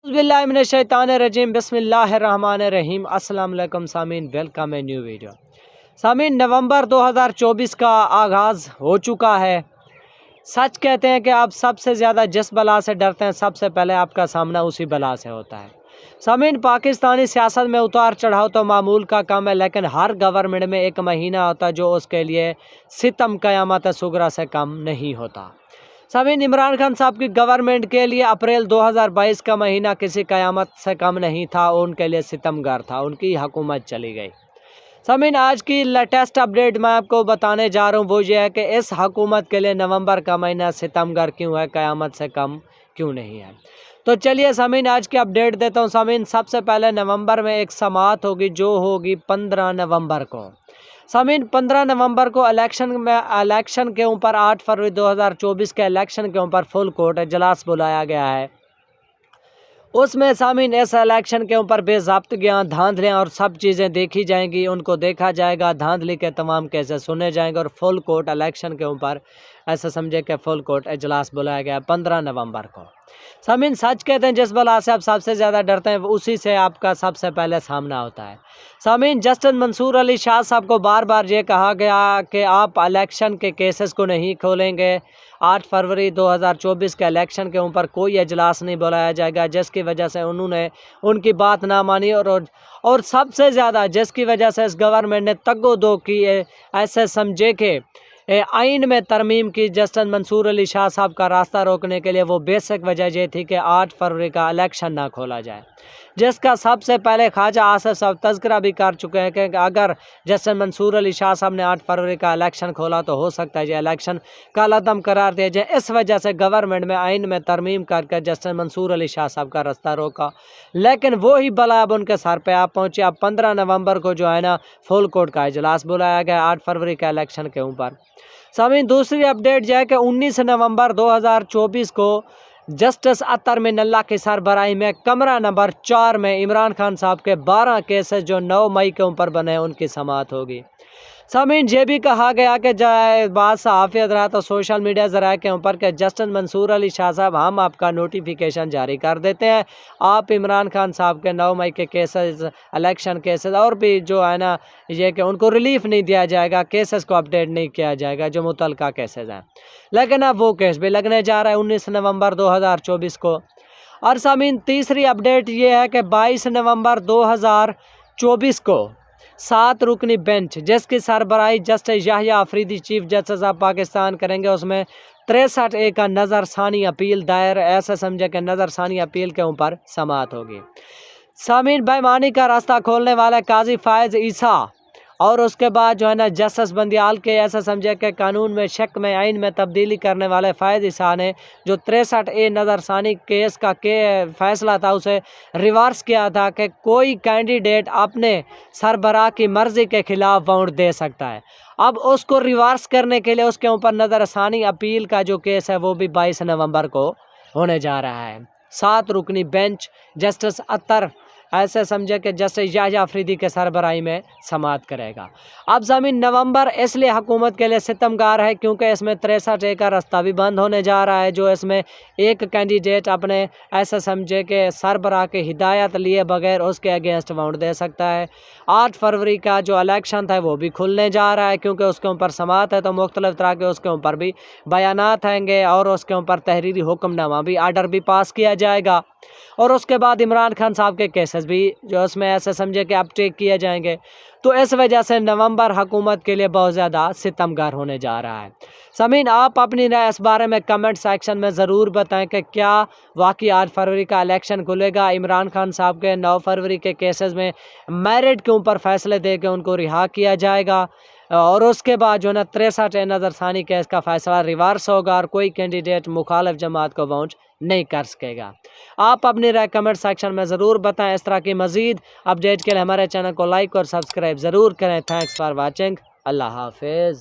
बिस्मिल्लाहिर्रहमानिर्रहीम बिस्मिल्लाहिर्रहमानिर्रहीम अस्सलाम वालेकुम सामीन, वेलकम ए न्यू वीडियो। सामीन, नवंबर 2024 का आगाज़ हो चुका है। सच कहते हैं कि आप सबसे ज़्यादा जिस बला से डरते हैं सबसे पहले आपका सामना उसी बला से होता है। सामीन, पाकिस्तानी सियासत में उतार चढ़ाव तो मामूल का काम है, लेकिन हर गवर्नमेंट में एक महीना होता है जो उसके लिए सितम क़यामत सुगरा से कम नहीं होता। सामीन, इमरान खान साहब की गवर्नमेंट के लिए अप्रैल 2022 का महीना किसी क़यामत से कम नहीं था, उनके लिए सितमगार था, उनकी हुकूमत चली गई। सामीन, आज की लेटेस्ट अपडेट मैं आपको बताने जा रहा हूँ वो ये है कि इस हुकूमत के लिए नवंबर का महीना सितमगार क्यों है, क़यामत से कम क्यों नहीं है। तो चलिए सामीन, आज की अपडेट देता हूँ। सामीन, सबसे पहले नवंबर में एक समाअत होगी जो होगी 15 नवंबर को। सामीन, 15 नवंबर को इलेक्शन के ऊपर 8 फरवरी 2024 के इलेक्शन के ऊपर फुल कोर्ट इजलास बुलाया गया है। उसमें सामीन इस इलेक्शन के ऊपर बेज़ाब्तगियाँ, धांधलियाँ और सब चीज़ें देखी जाएंगी, उनको देखा जाएगा, धांधली के तमाम केसें सुने जाएंगे और फुल कोर्ट इलेक्शन के ऊपर ऐसा समझे कि फुल कोर्ट इजलास बुलाया गया 15 नवंबर को। सामीन, सच कहते हैं जिस बला से आप सबसे ज़्यादा डरते हैं उसी से आपका सबसे पहले सामना होता है। सामीन, जस्टिस मंसूर अली शाह साहब को बार बार ये कहा गया कि आप इलेक्शन के केसेस को नहीं खोलेंगे, 8 फरवरी 2024 के इलेक्शन के ऊपर कोई इजलास नहीं बुलाया जाएगा, जिसकी वजह से उन्होंने उनकी बात ना मानी और सबसे ज़्यादा जिसकी वजह से इस गवर्नमेंट ने तग्गो-दो की, ऐसे समझे कि आइन में तरमीम की जस्टिस मंसूर अली शाह साहब का रास्ता रोकने के लिए। वो बेसिक वजह ये थी कि 8 फरवरी का इलेक्शन ना खोला जाए, जिसका सबसे पहले ख्वाजा आसिफ साहब तज़किरा भी कर चुके हैं कि अगर जस्टिस मंसूर अली शाह साहब ने 8 फरवरी का इलेक्शन खोला तो हो सकता है ये इलेक्शन कालादम करार दिया जाए। इस वजह से गवर्नमेंट में आइन में तरमीम करके जस्टिस मंसूर अली शाह साहब का रास्ता रोका, लेकिन वही बला अब उनके सर पे आप पहुँचे। अब 15 नवंबर को जो है ना फुल कोर्ट का इजलास बुलाया गया 8 फरवरी के इलेक्शन के ऊपर। सामीन, दूसरी अपडेट यह है कि 19 नवंबर 2024 को जस्टिस अतर मिनल्ला की सरबराही में कमरा नंबर 4 में इमरान खान साहब के 12 केसेस जो 9 मई के ऊपर बने उनकी समाअत होगी। सामीन, ये भी कहा गया कि बाद सहाफ़ी हज़रात और सोशल मीडिया ज़राए के ऊपर के जस्टिस मंसूर अली शाह साहब हम आपका नोटिफिकेशन जारी कर देते हैं, आप इमरान खान साहब के 9 मई के केसेस, इलेक्शन केसेस और भी जो है ना ये कि उनको रिलीफ नहीं दिया जाएगा, केसेस को अपडेट नहीं किया जाएगा जो मुतलका केसेस हैं, लेकिन अब वो केस भी लगने जा रहा है 19 नवंबर 2024 को। और सामीन, तीसरी अपडेट ये है कि 22 नवंबर 2024 को 7 रुकनी बेंच जिसकी सरबराही justice Yahya Afridi chief justice of Pakistan करेंगे, उसमें 63A का नज़रसानी अपील दायर, ऐसा समझे कि नज़रसानी अपील के ऊपर समाअत होगी। सामीन, बेईमानी का रास्ता खोलने वाले काजी फायज़ ईसा और उसके बाद जो है ना जस्टिस बंदियाल के, ऐसा समझे कि कानून में शक में आइन में तब्दीली करने वाले फ़ायज़ ईसा ने जो 63A नज़रसानी केस का फैसला था उसे रिवर्स किया था कि कोई कैंडिडेट अपने सरबराह की मर्ज़ी के ख़िलाफ़ वोट दे सकता है। अब उसको रिवर्स करने के लिए उसके ऊपर नज़रसानी अपील का जो केस है वो भी 22 नवंबर को होने जा रहा है। 7 रुकनी बेंच जस्टिस अतर, ऐसे समझे कि जस्टिस याहिया अफरीदी के सरबराही में समाअत करेगा। अब ज़मीन, नवंबर इसलिए हुकूमत के लिए सितमगार है क्योंकि इसमें 63A का रास्ता भी बंद होने जा रहा है, जो इसमें एक कैंडिडेट अपने ऐसे समझे कि सरबराह की हिदायत लिए बगैर उसके अगेंस्ट वोट दे सकता है। 8 फरवरी का जो इलेक्शन था वो भी खुलने जा रहा है क्योंकि उसके ऊपर समाअत है, तो मुख्तलिफ तरह के उसके ऊपर भी बयानात आएंगे और उसके ऊपर तहरीरी हुक्मनामा भी आर्डर भी पास किया जाएगा। और उसके बाद इमरान खान साहब के केसेस भी जो उसमें ऐसे समझे कि अपटेक किए जाएंगे, तो इस वजह से नवंबर हुकूमत के लिए बहुत ज़्यादा सितमगार होने जा रहा है। सामीन, आप अपनी राय इस बारे में कमेंट सेक्शन में ज़रूर बताएं कि क्या वाकई 8 फरवरी का इलेक्शन खुलेगा, इमरान खान साहब के 9 फरवरी के केसेस में मेरिट के ऊपर फैसले दे के उनको रिहा किया जाएगा और उसके बाद जो ना 63A नज़रसानी केस का फैसला रिवर्स होगा और कोई कैंडिडेट मुखालिफ जमात को वोट नहीं कर सकेगा। आप अपनी राय कमेंट सेक्शन में ज़रूर बताएं। इस तरह की मज़ीद अपडेट के लिए हमारे चैनल को लाइक और सब्सक्राइब ज़रूर करें। Thanks for watching. अल्लाह हाफिज़।